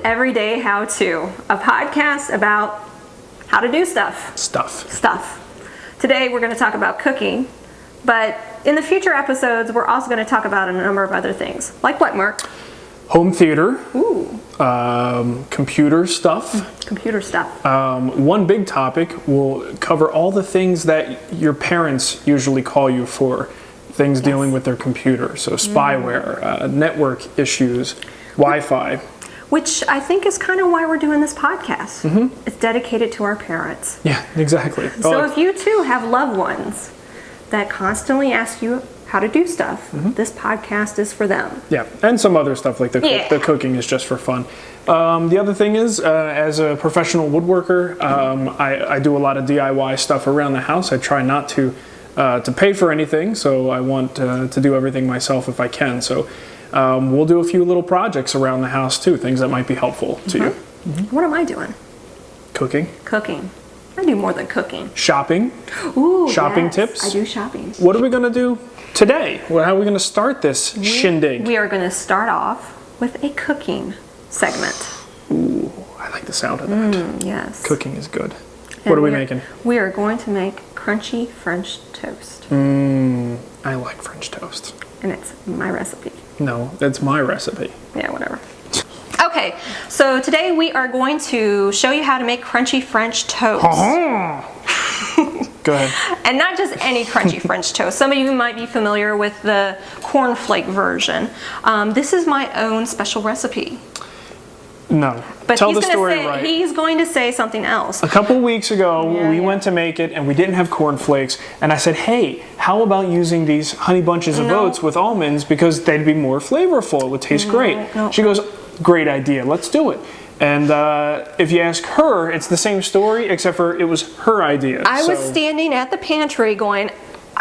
Everyday How To, a podcast about how to do stuff. Stuff. Today we're going to talk about cooking, but in the future episodes we're also going to talk about a number of other things. Like what, Mark? Home theater. Ooh. Computer stuff. Computer stuff. One big topic will cover all the things that your parents usually call you for. Things dealing with their computer. So spyware, network issues, Wi-Fi. Which I think is kind of why we're doing this podcast. It's dedicated to our parents. Yeah, exactly. So if you too have loved ones that constantly ask you how to do stuff, this podcast is for them. Yeah, and some other stuff like the cooking is just for fun. The other thing is, as a professional woodworker, I do a lot of DIY stuff around the house. I try not to pay for anything, so I want to do everything myself if I can. So we'll do a few little projects around the house too, things that might be helpful to you. What am I doing? Cooking. I do more than cooking. Shopping. Ooh, shopping tips. I do shopping. What are we going to do today? How are we going to start this shindig? We are going to start off with a cooking segment. Ooh, I like the sound of that. Yes. Cooking is good. What are we making? We are going to make crunchy French toast. I like French toast. And it's my recipe. No, that's my recipe. Yeah, whatever. Okay, so today we are going to show you how to make crunchy French toast. Go ahead. And not just any crunchy French toast. Some of you might be familiar with the cornflake version. This is my own special recipe. No. But Tell the story right. He's going to say something else. A couple weeks ago, we went to make it, and we didn't have cornflakes. And I said, hey, how about using these honey bunches of oats with almonds, because they'd be more flavorful. It would taste great. No. She goes, great idea. Let's do it. And if you ask her, it's the same story, except for it was her idea. I was standing at the pantry going,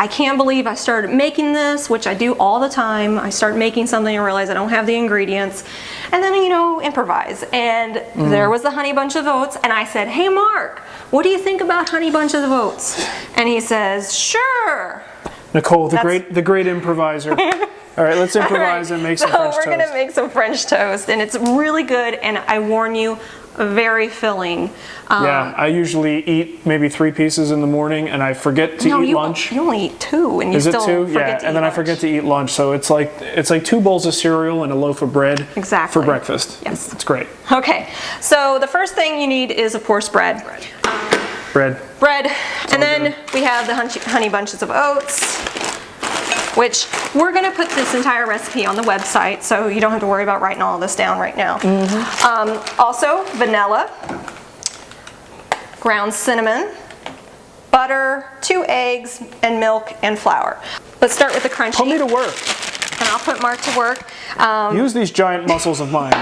I can't believe I started making this, which I do all the time. I start making something and realize I don't have the ingredients. And then, improvise. And there was the Honey Bunch of Oats. And I said, hey, Mark, what do you think about Honey Bunches of Oats? And he says, sure. Nicole, the great improviser. All right, let's improvise and make some French toast. So we're going to make some French toast. And it's really good. And I warn you, very filling. Yeah, I usually eat maybe 3 pieces in the morning, and I forget to eat lunch. You only eat 2, and you still forget to eat lunch. And then I forget to eat lunch. So it's like 2 bowls of cereal and a loaf of bread for breakfast. Yes, it's great. Okay, so the first thing you need is, of course, bread. Bread, and then we have the Honey Bunches of Oats, which we're going to put this entire recipe on the website, so you don't have to worry about writing all this down right now. Also, vanilla, ground cinnamon, butter, 2 eggs, and milk and flour. Let's start with the crunchy. Put me to work. And I'll put Mark to work. Use these giant muscles of mine.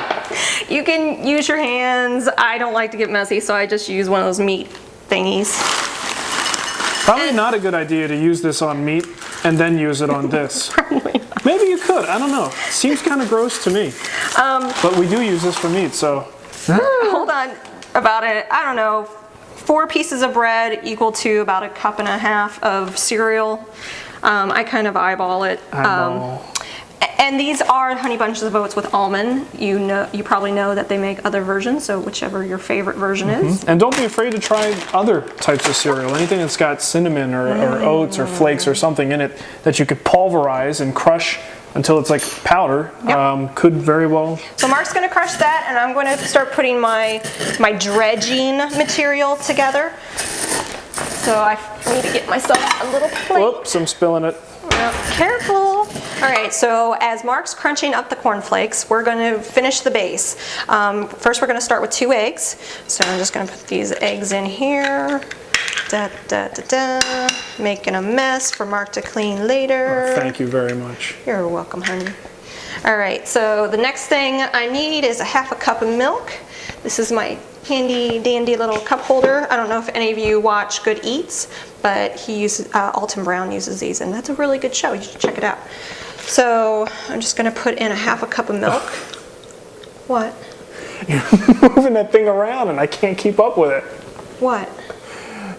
You can use your hands. I don't like to get messy, so I just use one of those meat thingies. Probably not a good idea to use this on meat and then use it on this. Probably not. Maybe you could. I don't know. Seems kind of gross to me. But we do use this for meat, so. Hold on about it. I don't know. 4 pieces of bread equal to about 1.5 cups of cereal. I kind of eyeball it. And these are Honey Bunches of Oats with almond. You probably know that they make other versions, so whichever your favorite version is. And don't be afraid to try other types of cereal. Anything that's got cinnamon or oats or flakes or something in it that you could pulverize and crush until it's like powder, could very well. So Mark's going to crush that, and I'm going to start putting my dredging material together. So I need to get myself a little plate. Whoops, I'm spilling it. Careful. All right, so as Mark's crunching up the cornflakes, we're going to finish the base. First, we're going to start with 2 eggs. So I'm just going to put these eggs in here. Making a mess for Mark to clean later. Oh, thank you very much. You're welcome, honey. All right, so the next thing I need is 1/2 cup of milk. This is my handy dandy little cup holder. I don't know if any of you watch Good Eats, but he uses Alton Brown uses these, and that's a really good show. You should check it out. So I'm just going to put in 1/2 cup of milk. What? You're moving that thing around, and I can't keep up with it. What?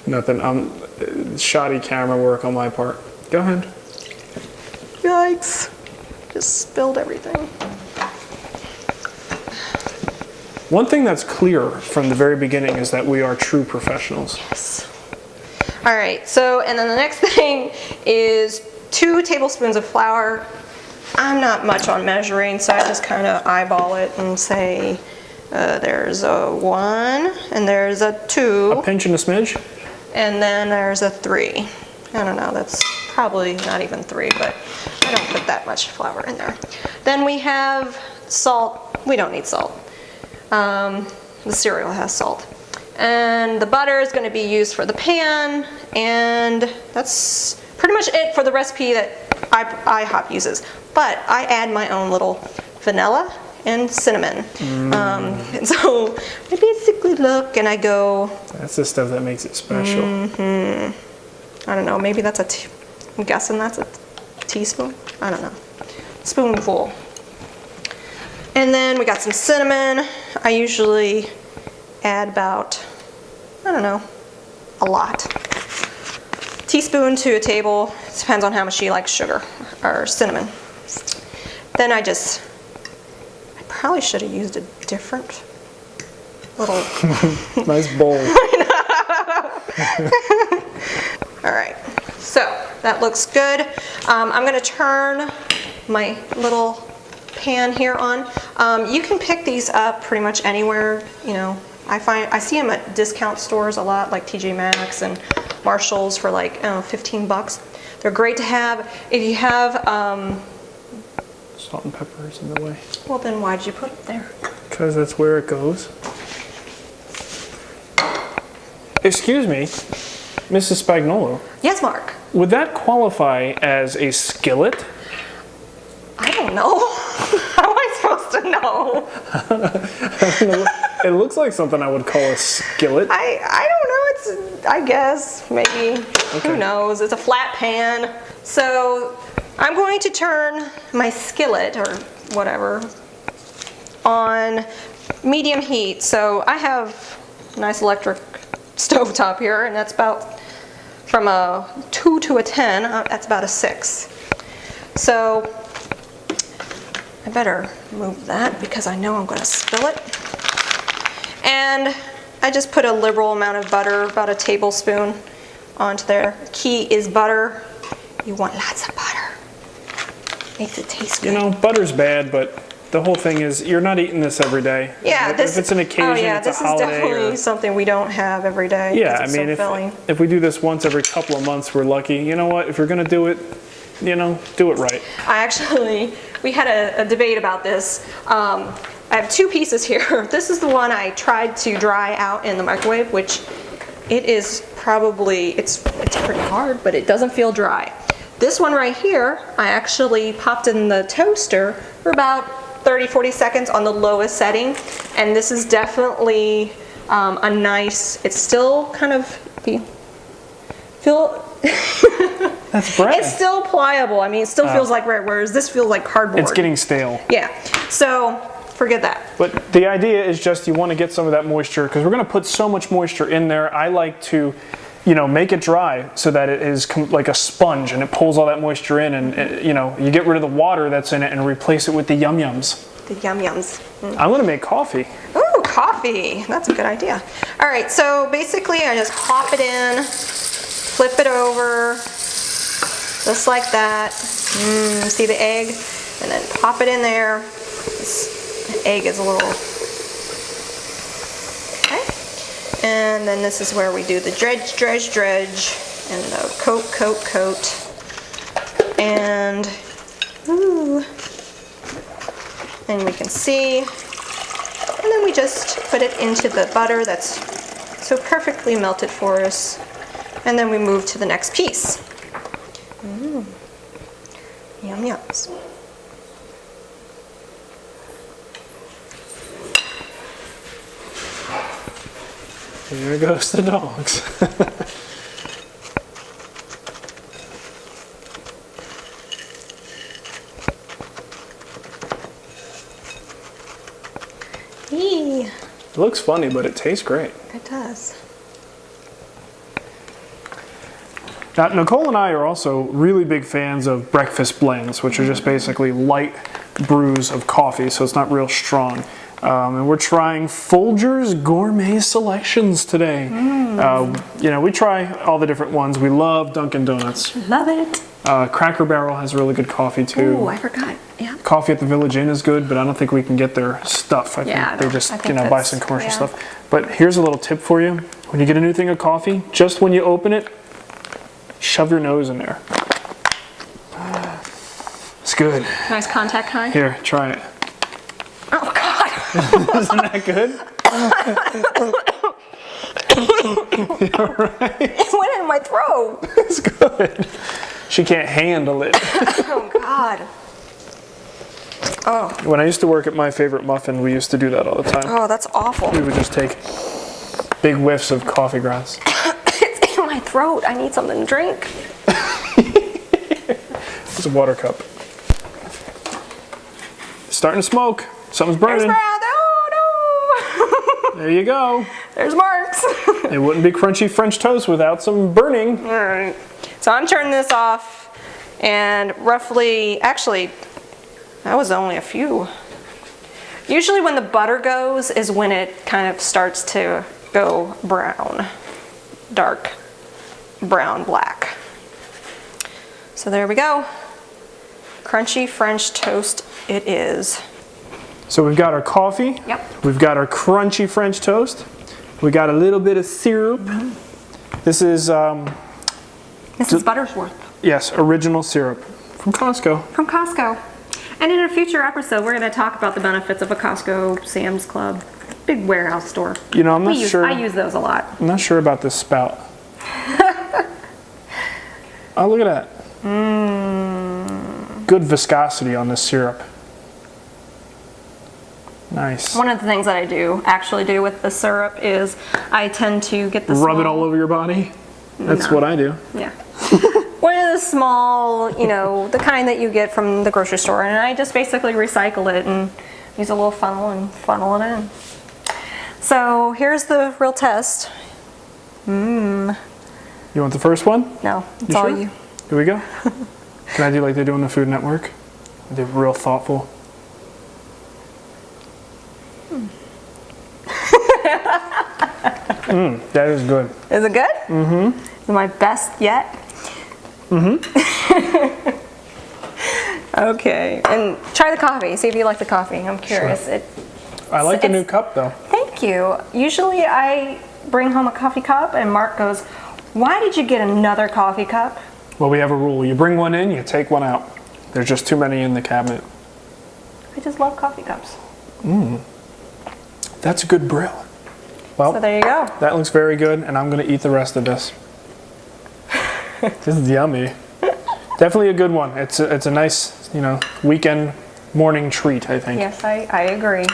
Nothing. Shoddy camera work on my part. Go ahead. Yikes. Just spilled everything. One thing that's clear from the very beginning is that we are true professionals. Yes. All right, so, and then the next thing is 2 tablespoons of flour. I'm not much on measuring, so I just kind of eyeball it and say, there's a 1, and there's a 2. A pinch and a smidge? And then there's a 3. I don't know, that's probably not even 3, but I don't put that much flour in there. Then we have salt. We don't need salt. The cereal has salt. And the butter is going to be used for the pan, and that's pretty much it for the recipe that IHOP uses. But I add my own little vanilla and cinnamon. And so I basically look and I go... That's the stuff that makes it special. I don't know, maybe that's I'm guessing that's a teaspoon? I don't know. Spoonful. And then we got some cinnamon. I usually add about, I don't know, a lot. Teaspoon to a table. It depends on how much you like sugar or cinnamon. Then I probably should have used a different little... Nice bowl. All right, so that looks good. I'm gonna turn my little pan here on. You can pick these up pretty much anywhere, you know. I see them at discount stores a lot, like TJ Maxx and Marshall's for like, I don't know, 15 bucks. They're great to have. If you have... Salt and pepper is in the way. Well, then why'd you put it there? Because that's where it goes. Excuse me, Mrs. Spagnolo. Yes, Mark. Would that qualify as a skillet? I don't know. How am I supposed to know? It looks like something I would call a skillet. I don't know. I guess, maybe. Okay. Who knows? It's a flat pan. So I'm going to turn my skillet, or whatever, on medium heat. So I have a nice electric stovetop here, and that's about, from a 2 to a 10, that's about a 6. So I better move that because I know I'm going to spill it. And I just put a liberal amount of butter, about a tablespoon, onto there. Key is butter. You want lots of butter. Makes it taste good. You know, butter's bad, but the whole thing is you're not eating this every day. Yeah, if it's an occasion, it's a holiday. This is definitely something we don't have every day. Yeah, I mean, if we do this once every couple of months, we're lucky. You know what? If you're going to do it, you know, do it right. We had a debate about this. I have 2 pieces here. This is the one I tried to dry out in the microwave, which it is probably, it's pretty hard, but it doesn't feel dry. This one right here, I actually popped in the toaster for about 30-40 seconds on the lowest setting, and this is definitely a nice, it's still kind of, That's bread. It's still pliable. I mean, it still feels like bread, whereas this feels like cardboard. It's getting stale. Yeah, so forget that. But the idea is just you want to get some of that moisture, because we're going to put so much moisture in there. I like to, you know, make it dry so that it is like a sponge and it pulls all that moisture in, and you know, you get rid of the water that's in it and replace it with the yum yums. The yum yums. I'm going to make coffee. Ooh, coffee. That's a good idea. All right, so basically I just pop it in, flip it over, just like that. See the egg? And then pop it in there. This egg is a little... Okay. And then this is where we do the dredge, and the coat. And, ooh. And we can see. And then we just put it into the butter that's so perfectly melted for us. And then we move to the next piece. Yum yums. There goes the dogs. Eee. It looks funny, but it tastes great. It does. Now, Nicole and I are also really big fans of breakfast blends, which are just basically light brews of coffee, so it's not real strong. And we're trying Folger's Gourmet Selections today. You know, we try all the different ones. We love Dunkin' Donuts. Love it. Cracker Barrel has really good coffee too. Oh, I forgot. Yeah. Coffee at the Village Inn is good, but I don't think we can get their stuff. I think they just, you know, buy some commercial stuff. But here's a little tip for you. When you get a new thing of coffee, just when you open it, shove your nose in there. It's good. Nice contact high. Here, try it. Oh, God. Isn't that good? Right. It went in my throat. It's good. She can't handle it. Oh, God. Oh. When I used to work at My Favorite Muffin, we used to do that all the time. Oh, that's awful. We would just take big whiffs of coffee grounds. It's in my throat. I need something to drink. It's a water cup. Starting to smoke. Something's burning. Oh, no. There you go. There's marks. It wouldn't be crunchy French toast without some burning. All right. So I'm turning this off, and roughly, actually, that was only a few. Usually when the butter goes is when it kind of starts to go brown, dark brown, black. So there we go. Crunchy French toast it is. So we've got our coffee. Yep. We've got our crunchy French toast. We got a little bit of syrup. This is Mrs. Buttersworth. Yes, original syrup from Costco. From Costco. And in a future episode, we're going to talk about the benefits of a Costco, Sam's Club, big warehouse store. You know, I'm not sure. I use those a lot. I'm not sure about this spout. Oh, look at that. Good viscosity on this syrup. Nice. One of the things that I actually do with the syrup is I tend to get the Rub it all over your body? That's what I do. Yeah. One of the small, you know, the kind that you get from the grocery store, and I just basically recycle it and use a little funnel and funnel it in. So here's the real test. You want the first one? No, it's You all sure? you. Here we go. Can I do like they do on the Food Network? They're real thoughtful. That is good. Is it good? Mm-hmm. Is it my best yet? Mm-hmm. Okay, and try the coffee. See if you like the coffee. I'm curious. Sure. I like the new cup though. Thank you. Usually I bring home a coffee cup and Mark goes, "Why did you get another coffee cup?" Well, we have a rule. You bring one in, you take one out. There's just too many in the cabinet. I just love coffee cups. That's a good brill. Well, So there you go. that looks very good, and I'm going to eat the rest of this. This is yummy. Definitely a good one. It's a nice, you know, weekend morning treat, I think. Yes, I agree.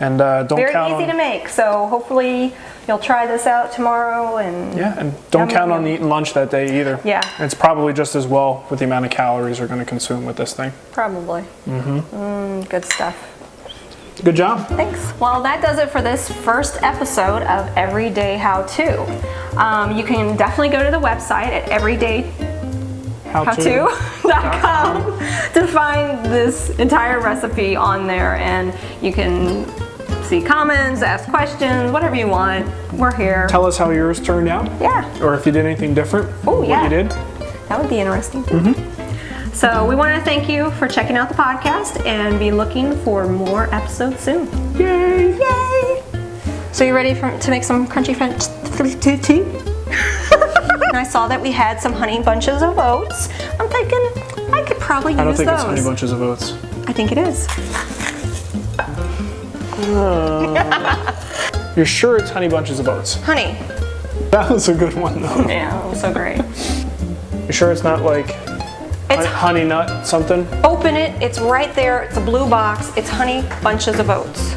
And don't Very count easy on to make. So hopefully you'll try this out tomorrow and and don't Yummy, count on yummy. eating lunch that day either. Yeah. It's probably just as well with the amount of calories we're going to consume with this thing. probably. Good stuff. Good job. Thanks. Well, that does it for this first episode of Everyday How To. You can definitely go to the website at everydayhowto.com to find this entire recipe on there, and you can see comments, ask questions, whatever you want. We're here. Tell us how yours turned out. Yeah, Or if you did anything different. Oh, yeah. What you did. that would be interesting too. So we want to thank you for checking out the podcast and be looking for more episodes soon. Yay! Yay! So you ready to make some crunchy French tea? And I saw that we had some Honey Bunches of Oats. I'm thinking I could probably use I don't think those. it's Honey Bunches of Oats. I think it is. You're sure it's Honey Bunches of Oats? Honey. That was a good one though. Yeah, that was so great. You sure it's not like It's honey nut something? Open it. It's right there. It's a blue box. It's Honey Bunches of Oats.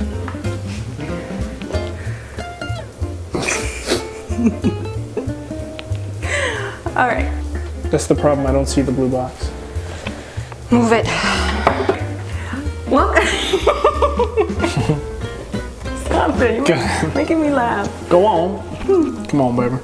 All right. That's the problem. I don't see the blue box. Move it. Well, stop it. You're making me laugh. Go on. Come on, baby.